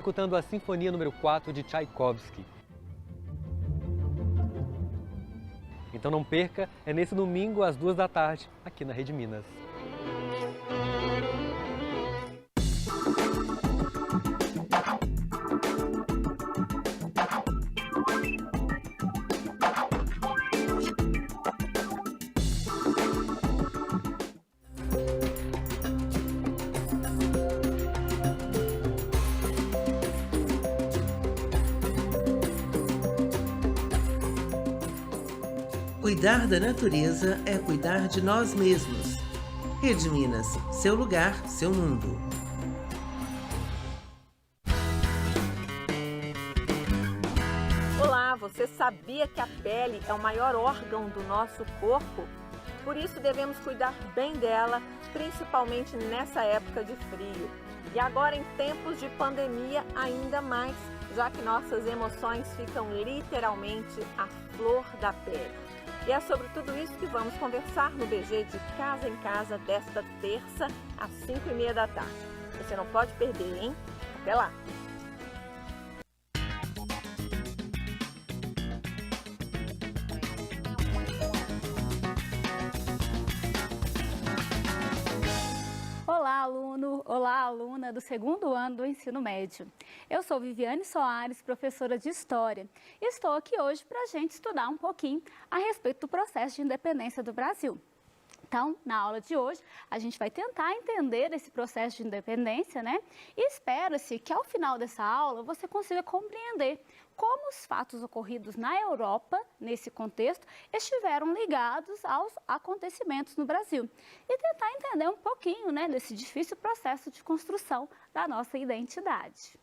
executando a Sinfonia número 4 de Tchaikovsky. Então não perca, é nesse domingo às 2 da tarde, aqui na Rede Minas. Cuidar da natureza é cuidar de nós mesmos. Rede Minas, seu lugar, seu mundo. Olá, você sabia que a pele é o maior órgão do nosso corpo? Por isso devemos cuidar bem dela, principalmente nessa época de frio. E agora em tempos de pandemia ainda mais, já que nossas emoções ficam literalmente à flor da pele. E é sobre tudo isso que vamos conversar no BG de Casa em Casa desta terça, às 5h30 da tarde. Você não pode perder, hein? Até lá! Olá, aluno! Olá, aluna do segundo ano do ensino médio. Eu sou Viviane Soares, professora de História, e estou aqui hoje para a gente estudar um pouquinho a respeito do processo de independência do Brasil. Então, na aula de hoje, a gente vai tentar entender esse processo de independência, né? E espera-se que ao final dessa aula você consiga compreender como os fatos ocorridos na Europa, nesse contexto, estiveram ligados aos acontecimentos no Brasil. E tentar entender um pouquinho, né, desse difícil processo de construção da nossa identidade.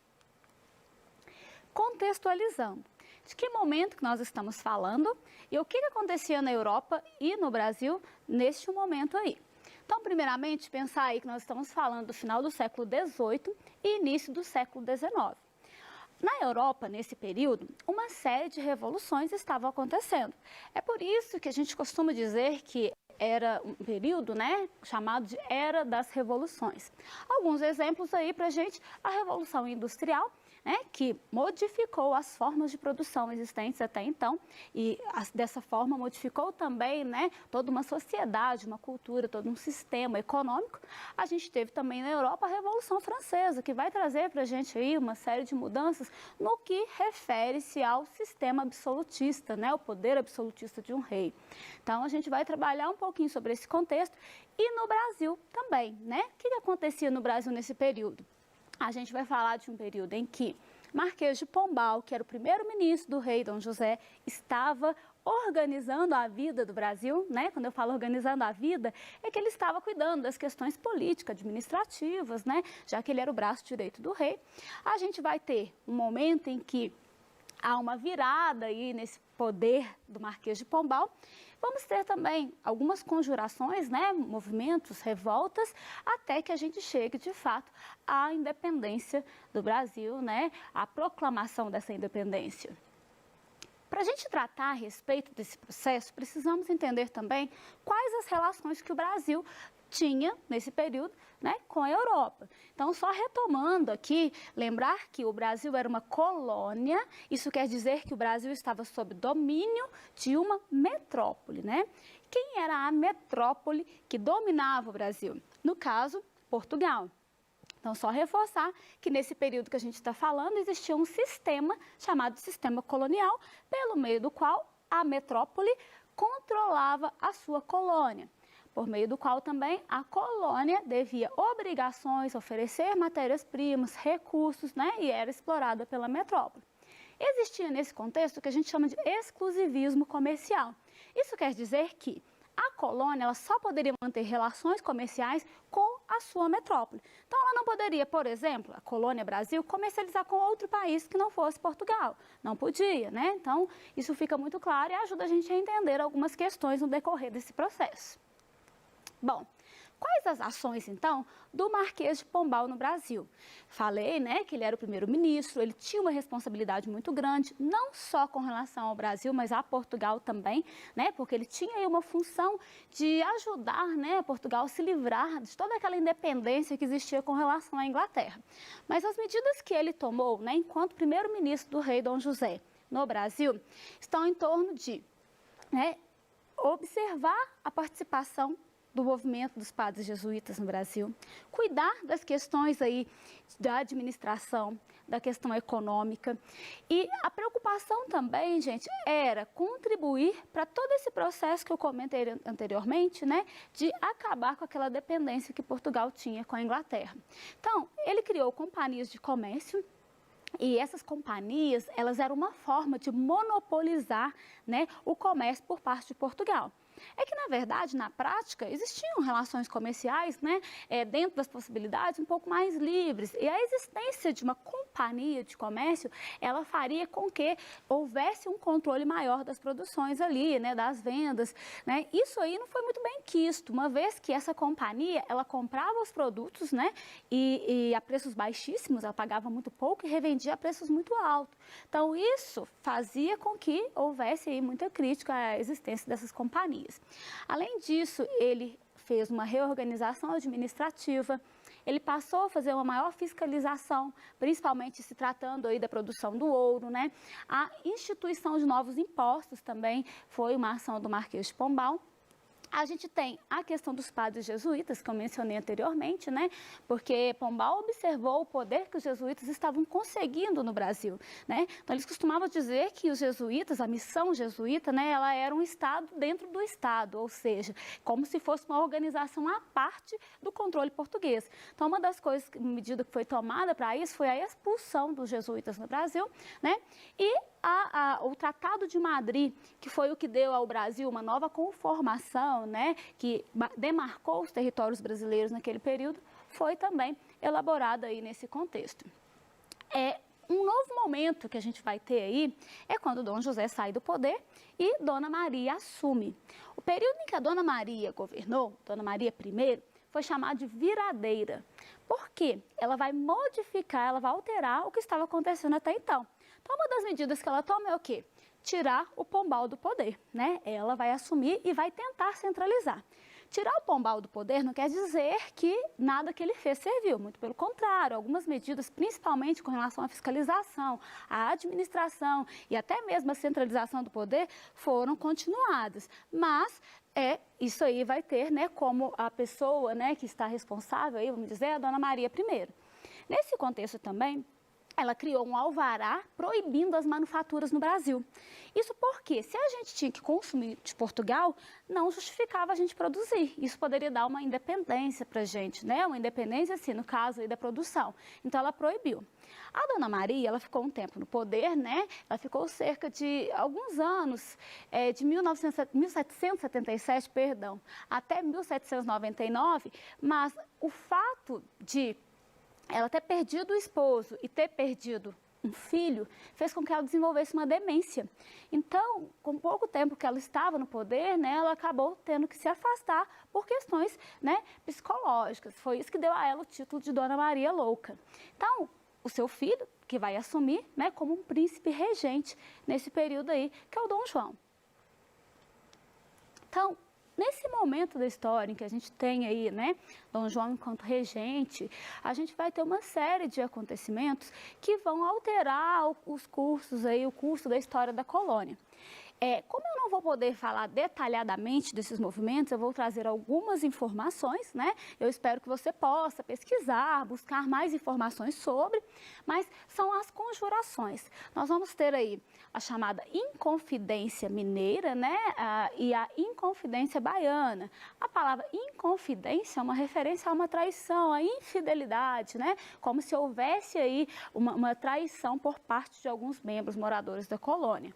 Contextualizando. De que momento que nós estamos falando e o que acontecia na Europa e no Brasil neste momento aí. Então, primeiramente, pensar aí que nós estamos falando do final do século XVIII e início do século XIX. Na Europa, nesse período, uma série de revoluções estavam acontecendo. É por isso que a gente costuma dizer que era um período, né, chamado de Era das Revoluções. Alguns exemplos aí para a gente, a Revolução Industrial, né, que modificou as formas de produção existentes até então e dessa forma modificou também, né, toda uma sociedade, uma cultura, todo um sistema econômico. A gente teve também na Europa a Revolução Francesa, que vai trazer para a gente aí uma série de mudanças no que refere-se ao sistema absolutista, né, o poder absolutista de um rei. Então a gente vai trabalhar um pouquinho sobre esse contexto e no Brasil também, né? O que acontecia no Brasil nesse período? A gente vai falar de um período em que Marquês de Pombal, que era o primeiro-ministro do rei Dom José, estava organizando a vida do Brasil, né? Quando eu falo organizando a vida, é que ele estava cuidando das questões políticas, administrativas, né? Já que ele era o braço direito do rei. A gente vai ter um momento em que há uma virada aí nesse poder do Marquês de Pombal. Vamos ter também algumas conjurações, né, movimentos, revoltas, até que a gente chegue, de fato, à independência do Brasil, né, à proclamação dessa independência. Para a gente tratar a respeito desse processo, precisamos entender também quais as relações que o Brasil tinha, nesse período, né, com a Europa. Então, só retomando aqui, lembrar que o Brasil era uma colônia, isso quer dizer que o Brasil estava sob domínio de uma metrópole, né? Quem era a metrópole que dominava o Brasil? No caso, Portugal. Então, só reforçar que nesse período que a gente está falando, existia um sistema chamado sistema colonial, pelo meio do qual a metrópole controlava a sua colônia, por meio do qual também a colônia devia obrigações, oferecer matérias-primas, recursos, né, e era explorada pela metrópole. Existia nesse contexto o que a gente chama de exclusivismo comercial. Isso quer dizer que a colônia ela só poderia manter relações comerciais com a sua metrópole. Então, ela não poderia, por exemplo, a colônia Brasil, comercializar com outro país que não fosse Portugal. Não podia, né? Então, isso fica muito claro e ajuda a gente a entender algumas questões no decorrer desse processo. Bom, Quais as ações, então, do Marquês de Pombal no Brasil? Falei, né, que ele era o primeiro-ministro, ele tinha uma responsabilidade muito grande, não só com relação ao Brasil, mas a Portugal também, né, porque ele tinha aí uma função de ajudar, né, Portugal a se livrar de toda aquela independência que existia com relação à Inglaterra. Mas as medidas que ele tomou, né, enquanto primeiro-ministro do rei Dom José no Brasil, estão em torno de, né, observar a participação do movimento dos padres jesuítas no Brasil, cuidar das questões aí da administração, da questão econômica. E a preocupação também, gente, era contribuir para todo esse processo que eu comentei anteriormente, né, de acabar com aquela dependência que Portugal tinha com a Inglaterra. Então, ele criou companhias de comércio. E essas companhias, elas eram uma forma de monopolizar, né, o comércio por parte de Portugal. É que, na verdade, na prática, existiam relações comerciais, né, dentro das possibilidades, um pouco mais livres. E a existência de uma companhia de comércio, ela faria com que houvesse um controle maior das produções ali, né, das vendas, né. Isso aí não foi muito bem quisto, uma vez que essa companhia, ela comprava os produtos, né, e a preços baixíssimos, ela pagava muito pouco e revendia a preços muito altos. Então, isso fazia com que houvesse aí muita crítica à existência dessas companhias. Além disso, ele fez uma reorganização administrativa, ele passou a fazer uma maior fiscalização, principalmente se tratando aí da produção do ouro, né? A instituição de novos impostos também foi uma ação do Marquês de Pombal. A gente tem a questão dos padres jesuítas, que eu mencionei anteriormente, né? Porque Pombal observou o poder que os jesuítas estavam conseguindo no Brasil, né? Então, eles costumavam dizer que os jesuítas, a missão jesuíta, né? Ela era um Estado dentro do Estado, ou seja, como se fosse uma organização à parte do controle português. Então, uma das coisas, medida que foi tomada para isso, foi a expulsão dos jesuítas no Brasil, né? E o Tratado de Madrid, que foi o que deu ao Brasil uma nova conformação, né, que demarcou os territórios brasileiros naquele período, foi também elaborado aí nesse contexto. Um novo momento que a gente vai ter aí é quando Dom José sai do poder e Dona Maria assume. O período em que a Dona Maria governou, Dona Maria I, foi chamado de viradeira. Por quê? Ela vai modificar, ela vai alterar o que estava acontecendo até então. Então, uma das medidas que ela toma é o quê? Tirar o Pombal do poder, né? Ela vai assumir e vai tentar centralizar. Tirar o Pombal do poder não quer dizer que nada que ele fez serviu, muito pelo contrário, algumas medidas, principalmente com relação à fiscalização, à administração e até mesmo a centralização do poder, foram continuadas. Mas isso aí vai ter, né, como a pessoa, né, que está responsável, aí, vamos dizer, a Dona Maria I. Nesse contexto também, ela criou um alvará proibindo as manufaturas no Brasil. Isso porque, se a gente tinha que consumir de Portugal, não justificava a gente produzir. Isso poderia dar uma independência para a gente, né? Uma independência, assim, no caso aí da produção. Então, ela proibiu. A Dona Maria, ela ficou um tempo no poder, né? Ela ficou cerca de alguns anos, de 1777, até 1799, mas o fato de ela ter perdido o esposo e ter perdido um filho, fez com que ela desenvolvesse uma demência. Então, com pouco tempo que ela estava no poder, né, ela acabou tendo que se afastar por questões, né, psicológicas. Foi isso que deu a ela o título de Dona Maria Louca. Então, o seu filho, que vai assumir, né, como um príncipe regente nesse período aí, que é o Dom João. Então, nesse momento da história em que a gente tem aí, né, Dom João enquanto regente, a gente vai ter uma série de acontecimentos que vão alterar os cursos aí, o curso da história da colônia. Como eu não vou poder falar detalhadamente desses movimentos, eu vou trazer algumas informações, né? Eu espero que você possa pesquisar, buscar mais informações sobre, mas são as conjurações. Nós vamos ter aí a chamada Inconfidência Mineira, né? E a Inconfidência Baiana. A palavra inconfidência é uma referência a uma traição, a infidelidade, né? Como se houvesse aí uma traição por parte de alguns membros moradores da colônia.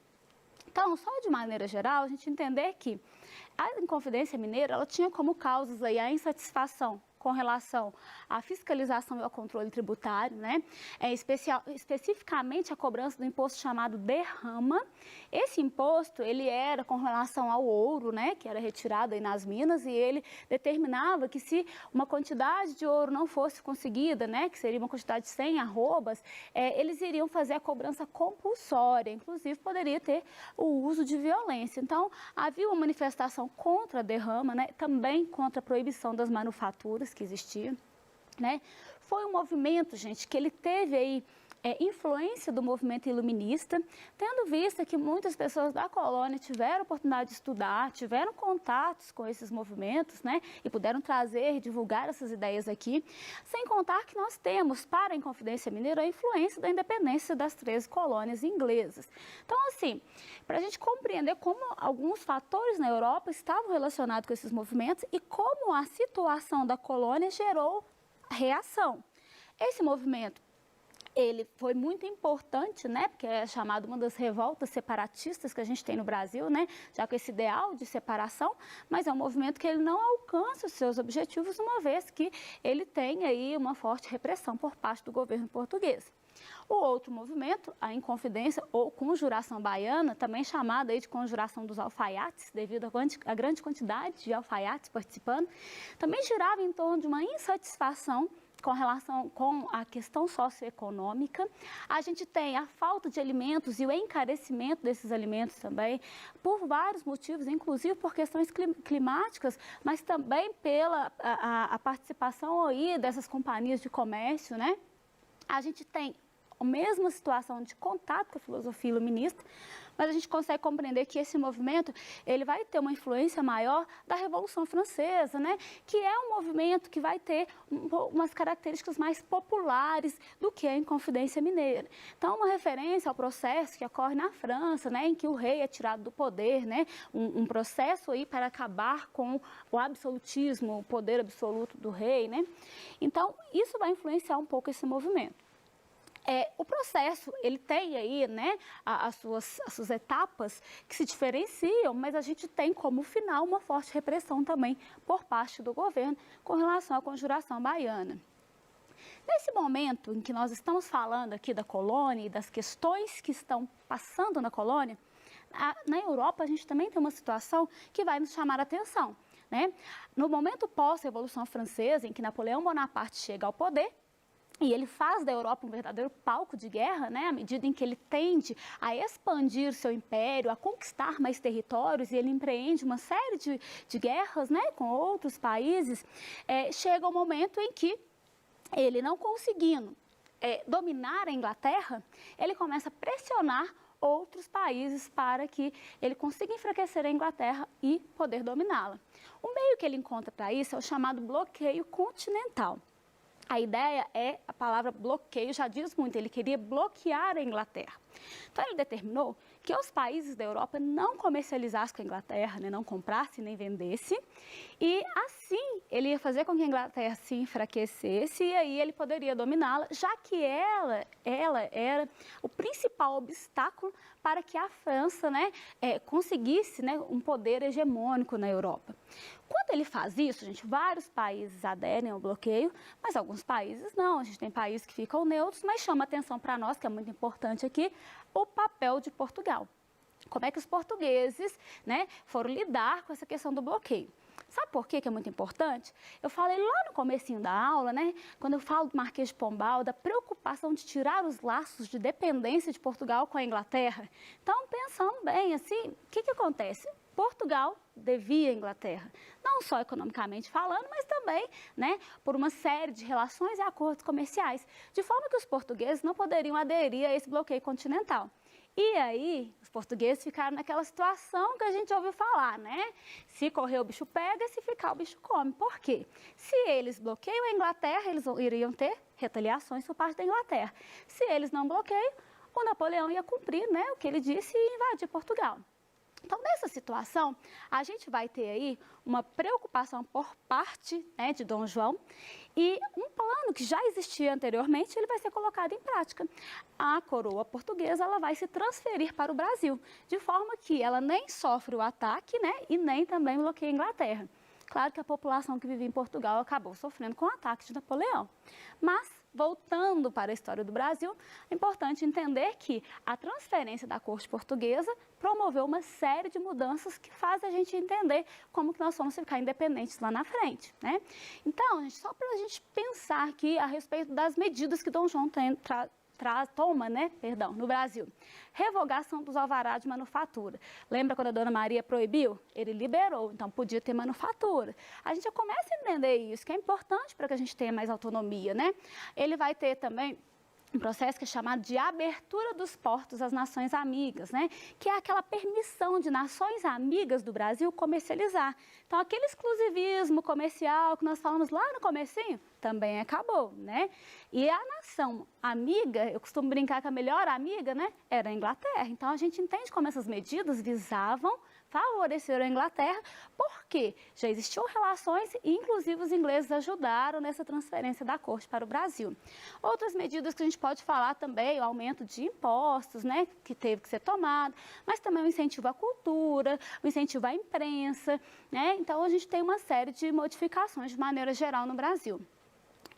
Então, só de maneira geral, a gente entender que a Inconfidência Mineira, ela tinha como causas aí a insatisfação com relação à fiscalização e ao controle tributário, né? Especificamente a cobrança do imposto chamado derrama. Esse imposto, ele era com relação ao ouro, né, que era retirado aí nas minas, e ele determinava que se uma quantidade de ouro não fosse conseguida, né, que seria uma quantidade de 100 arrobas, eles iriam fazer a cobrança compulsória, inclusive poderia ter o uso de violência. Então, havia uma manifestação contra a derrama, né, também contra a proibição das manufaturas que existia, né. Foi um movimento, gente, que ele teve aí influência do movimento iluminista, tendo vista que muitas pessoas da colônia tiveram oportunidade de estudar, tiveram contatos com esses movimentos, né, e puderam trazer e divulgar essas ideias aqui, sem contar que nós temos, para a Inconfidência Mineira, a influência da independência das 13 colônias inglesas. Então, assim, para a gente compreender como alguns fatores na Europa estavam relacionados com esses movimentos e como a situação da colônia gerou reação. Esse movimento, ele foi muito importante, né, porque é chamado uma das revoltas separatistas que a gente tem no Brasil, né, já com esse ideal de separação, mas é um movimento que ele não alcança os seus objetivos, uma vez que ele tem aí uma forte repressão por parte do governo português. O outro movimento, a Inconfidência ou Conjuração Baiana, também chamada aí de Conjuração dos Alfaiates, devido à grande quantidade de alfaiates participando, também girava em torno de uma insatisfação com relação com a questão socioeconômica. A gente tem a falta de alimentos e o encarecimento desses alimentos também, por vários motivos, inclusive por questões climáticas, mas também pela a participação aí dessas companhias de comércio, né? A gente tem a mesma situação de contato com a filosofia iluminista, mas a gente consegue compreender que esse movimento ele vai ter uma influência maior da Revolução Francesa, né? Que é um movimento que vai ter umas características mais populares do que a Inconfidência Mineira. Então, uma referência ao processo que ocorre na França, né? Em que o rei é tirado do poder, né? Um processo aí para acabar com o absolutismo, o poder absoluto do rei, né? Então, isso vai influenciar um pouco esse movimento. O processo, ele tem aí, né, as suas etapas que se diferenciam, mas a gente tem como final uma forte repressão também por parte do governo com relação à Conjuração Baiana. Nesse momento em que nós estamos falando aqui da colônia e das questões que estão passando na colônia, na Europa a gente também tem uma situação que vai nos chamar a atenção, né? No momento pós-Revolução Francesa, em que Napoleão Bonaparte chega ao poder, e ele faz da Europa um verdadeiro palco de guerra, né? À medida em que ele tende a expandir seu império, a conquistar mais territórios, e ele empreende uma série de guerras, né? Com outros países, chega um momento em que ele, não conseguindo dominar a Inglaterra, ele começa a pressionar outros países para que ele consiga enfraquecer a Inglaterra e poder dominá-la. O meio que ele encontra para isso é o chamado bloqueio continental. A ideia a palavra bloqueio já diz muito, ele queria bloquear a Inglaterra. Então ele determinou que os países da Europa não comercializassem com a Inglaterra, né, não comprassem nem vendessem, e assim ele ia fazer com que a Inglaterra se enfraquecesse e aí ele poderia dominá-la, já que ela era o principal obstáculo para que a França, né, conseguisse, né, um poder hegemônico na Europa. Quando ele faz isso, gente, vários países aderem ao bloqueio, mas alguns países não. A gente tem países que ficam neutros, mas chama atenção para nós, que é muito importante aqui, o papel de Portugal. Como é que os portugueses, né, foram lidar com essa questão do bloqueio? Sabe por quê que é muito importante? Eu falei lá no comecinho da aula, né, quando eu falo do Marquês de Pombal, da preocupação de tirar os laços de dependência de Portugal com a Inglaterra. Então, pensando bem, assim, o que acontece? Portugal devia à Inglaterra, não só economicamente falando, mas também, né, por uma série de relações e acordos comerciais, de forma que os portugueses não poderiam aderir a esse bloqueio continental. E aí, os portugueses ficaram naquela situação que a gente ouviu falar, né? Se correr o bicho pega, se ficar o bicho come. Por quê? Se eles bloqueiam a Inglaterra, eles iriam ter retaliações por parte da Inglaterra. Se eles não bloqueiam, o Napoleão ia cumprir, né, o que ele disse e invadir Portugal. Então, nessa situação, a gente vai ter aí uma preocupação por parte, né, de Dom João, e um plano que já existia anteriormente, ele vai ser colocado em prática. A coroa portuguesa, ela vai se transferir para o Brasil, de forma que ela nem sofre o ataque, né, e nem também bloqueia a Inglaterra. Claro que a população que vivia em Portugal acabou sofrendo com o ataque de Napoleão. Mas, voltando para a história do Brasil, é importante entender que a transferência da corte portuguesa promoveu uma série de mudanças que fazem a gente entender como que nós vamos ficar independentes lá na frente, né? Então, gente, só para a gente pensar aqui a respeito das medidas que Dom João toma, no Brasil. Revogação dos alvarás de manufatura. Lembra quando a Dona Maria proibiu? Ele liberou, então podia ter manufatura. A gente já começa a entender isso, que é importante para que a gente tenha mais autonomia, né? Ele vai ter também um processo que é chamado de abertura dos portos às nações amigas, né? Que é aquela permissão de nações amigas do Brasil comercializar. Então, aquele exclusivismo comercial que nós falamos lá no comecinho, também acabou, né? E a nação amiga, eu costumo brincar que a melhor amiga, né, era a Inglaterra. Então, a gente entende como essas medidas visavam favorecer a Inglaterra, porque já existiam relações e, inclusive, os ingleses ajudaram nessa transferência da corte para o Brasil. Outras medidas que a gente pode falar também, o aumento de impostos, né, que teve que ser tomado, mas também o incentivo à cultura, o incentivo à imprensa, né? Então, a gente tem uma série de modificações de maneira geral no Brasil.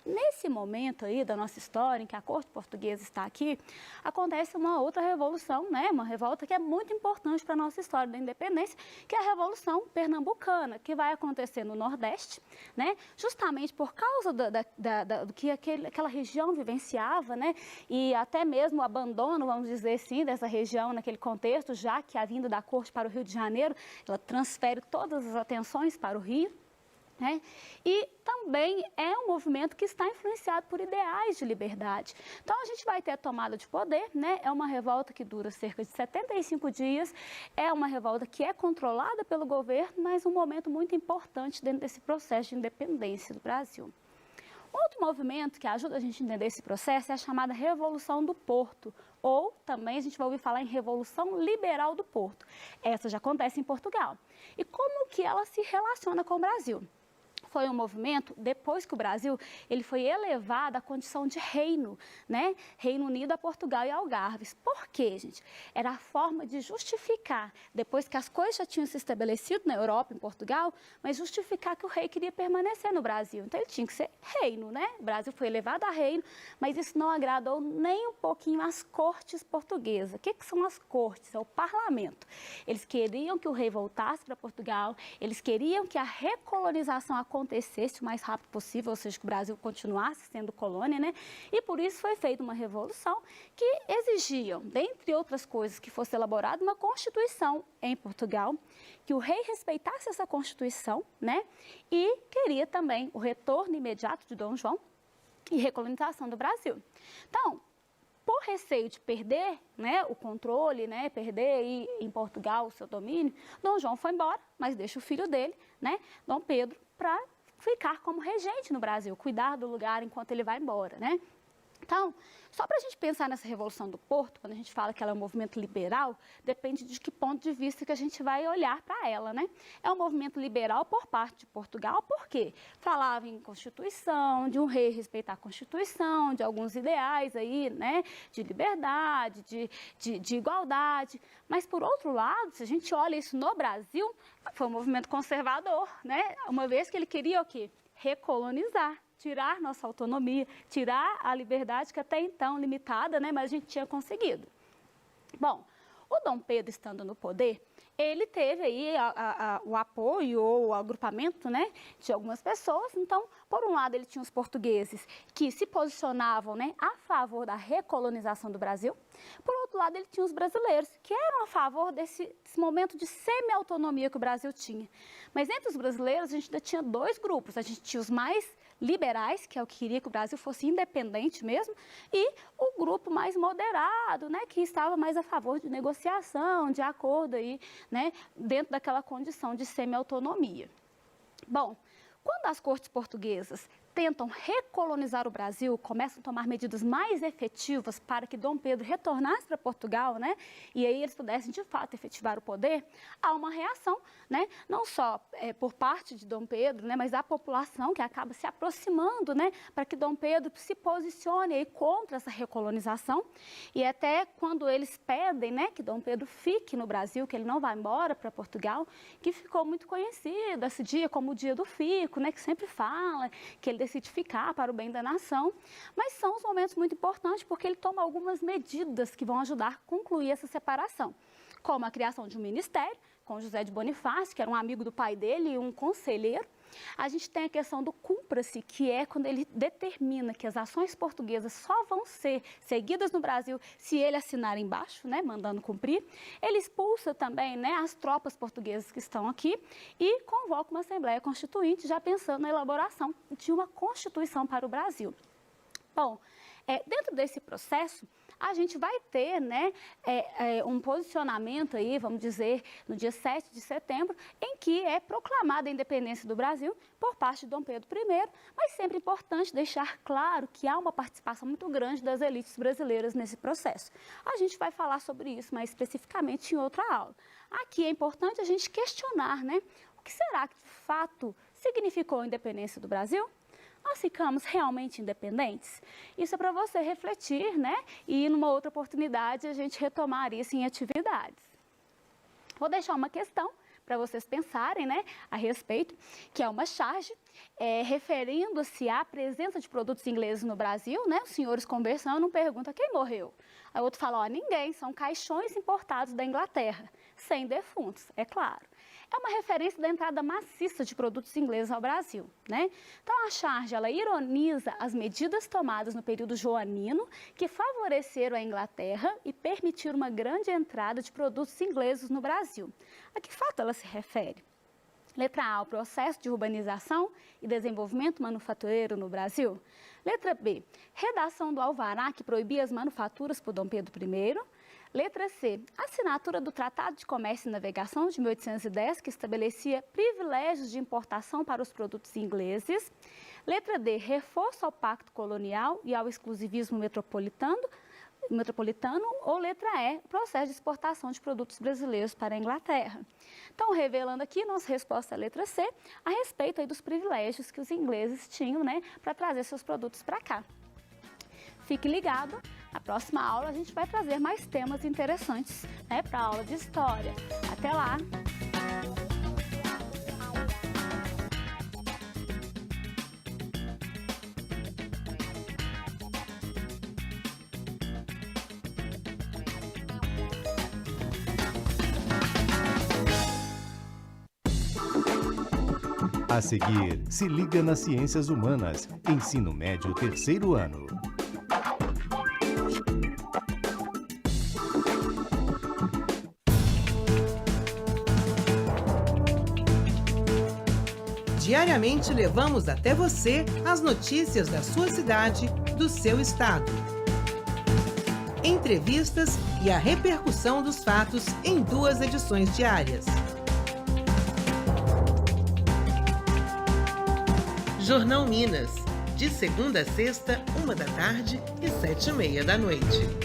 Nesse momento aí da nossa história, em que a corte portuguesa está aqui, acontece uma outra revolução, né? Uma revolta que é muito importante para a nossa história da independência, que é a Revolução Pernambucana, que vai acontecer no Nordeste, né? Justamente por causa do que aquela região vivenciava, né? E até mesmo o abandono, vamos dizer assim, dessa região naquele contexto, já que a vinda da corte para o Rio de Janeiro, ela transfere todas as atenções para o Rio. Né? E também é um movimento que está influenciado por ideais de liberdade. Então, a gente vai ter a tomada de poder, né? É uma revolta que dura cerca de 75 dias, é uma revolta que é controlada pelo governo, mas um momento muito importante dentro desse processo de independência do Brasil. Outro movimento que ajuda a gente a entender esse processo é a chamada Revolução do Porto, ou também a gente vai ouvir falar em Revolução Liberal do Porto. Essa já acontece em Portugal. E como que ela se relaciona com o Brasil? Foi um movimento, depois que o Brasil ele foi elevado à condição de reino, né? Reino Unido a Portugal e Algarves. Por quê, gente? Era a forma de justificar, depois que as coisas já tinham se estabelecido na Europa, em Portugal, mas justificar que o rei queria permanecer no Brasil. Então, ele tinha que ser reino, né? O Brasil foi elevado a reino, mas isso não agradou nem um pouquinho às cortes portuguesas. O que são as cortes? É o parlamento. Eles queriam que o rei voltasse para Portugal, eles queriam que a recolonização acontecesse o mais rápido possível, ou seja, que o Brasil continuasse sendo colônia, né? E por isso foi feita uma revolução que exigiam, dentre outras coisas, que fosse elaborada uma constituição em Portugal, que o rei respeitasse essa constituição, né? E queria também o retorno imediato de Dom João e recolonização do Brasil. Então, por receio de perder, né, o controle, né, perder aí em Portugal o seu domínio, Dom João foi embora, mas deixa o filho dele, né, Dom Pedro, para ficar como regente no Brasil, cuidar do lugar enquanto ele vai embora, né? Então, só para a gente pensar nessa Revolução do Porto, quando a gente fala que ela é um movimento liberal, depende de que ponto de vista que a gente vai olhar para ela, né? É um movimento liberal por parte de Portugal, por quê? Falava em Constituição, de um rei respeitar a Constituição, de alguns ideais aí, né? De liberdade, de igualdade. Mas, por outro lado, se a gente olha isso no Brasil, foi um movimento conservador, né? Uma vez que ele queria o quê? Recolonizar. Tirar nossa autonomia, tirar a liberdade que até então limitada, né, mas a gente tinha conseguido. Bom, o Dom Pedro estando no poder, ele teve aí o apoio ou o agrupamento, né, de algumas pessoas. Então, por um lado, ele tinha os portugueses que se posicionavam, né, a favor da recolonização do Brasil. Por outro lado, ele tinha os brasileiros que eram a favor desse momento de semi-autonomia que o Brasil tinha. Mas entre os brasileiros, a gente ainda tinha dois grupos. A gente tinha os mais liberais, que é o que queria que o Brasil fosse independente mesmo, e o grupo mais moderado, né, que estava mais a favor de negociação, de acordo aí, né, dentro daquela condição de semi-autonomia. Bom, quando as cortes portuguesas tentam recolonizar o Brasil, começam a tomar medidas mais efetivas para que Dom Pedro retornasse para Portugal, né? E aí eles pudessem, de fato, efetivar o poder, há uma reação, né? Não só por parte de Dom Pedro, né? Mas da população que acaba se aproximando, né? Para que Dom Pedro se posicione aí contra essa recolonização. E até quando eles pedem, né, que Dom Pedro fique no Brasil, que ele não vá embora para Portugal, que ficou muito conhecido esse dia como o dia do fico, né? Que sempre fala que ele decide ficar para o bem da nação, mas são os momentos muito importantes porque ele toma algumas medidas que vão ajudar a concluir essa separação, como a criação de um ministério, com José de Bonifácio, que era um amigo do pai dele e um conselheiro. A gente tem a questão do cumpra-se, que é quando ele determina que as ações portuguesas só vão ser seguidas no Brasil se ele assinar embaixo, né, mandando cumprir. Ele expulsa também, né, as tropas portuguesas que estão aqui e convoca uma Assembleia Constituinte, já pensando na elaboração de uma Constituição para o Brasil. Bom, dentro desse processo, a gente vai ter, né, um posicionamento aí, vamos dizer, no dia 7 de setembro, em que é proclamada a independência do Brasil por parte de Dom Pedro I, mas sempre importante deixar claro que há uma participação muito grande das elites brasileiras nesse processo. A gente vai falar sobre isso mais especificamente em outra aula. Aqui é importante a gente questionar, né, o que será que de fato significou a independência do Brasil? Nós ficamos realmente independentes? Isso é para você refletir, né? E numa outra oportunidade a gente retomar isso em atividades. Vou deixar uma questão para vocês pensarem, né, a respeito, que é uma charge, referindo-se à presença de produtos ingleses no Brasil, né? Os senhores conversando, um pergunta quem morreu. Aí o outro fala, ó, ninguém, são caixões importados da Inglaterra, sem defuntos, é claro. É uma referência da entrada maciça de produtos ingleses ao Brasil, né? Então, a charge, ela ironiza as medidas tomadas no período joanino que favoreceram a Inglaterra e permitiram uma grande entrada de produtos ingleses no Brasil. A que fato ela se refere? Letra A, o processo de urbanização e desenvolvimento manufatureiro no Brasil. Letra B, redação do alvará que proibia as manufaturas por Dom Pedro I. Letra C, assinatura do Tratado de Comércio e Navegação de 1810, que estabelecia privilégios de importação para os produtos ingleses. Letra D, reforço ao pacto colonial e ao exclusivismo metropolitano. Ou letra E, processo de exportação de produtos brasileiros para a Inglaterra. Então, revelando aqui nossa resposta à letra C, a respeito aí dos privilégios que os ingleses tinham, né, para trazer seus produtos para cá. Fique ligado, na próxima aula a gente vai trazer mais temas interessantes, né, para a aula de História. Até lá! A seguir, se liga nas Ciências Humanas, Ensino Médio 3º ano. Diariamente levamos até você as notícias da sua cidade, do seu estado. Entrevistas e a repercussão dos fatos em 2 edições diárias. Jornal Minas, de segunda a sexta, 1 da tarde e 7h30 da noite.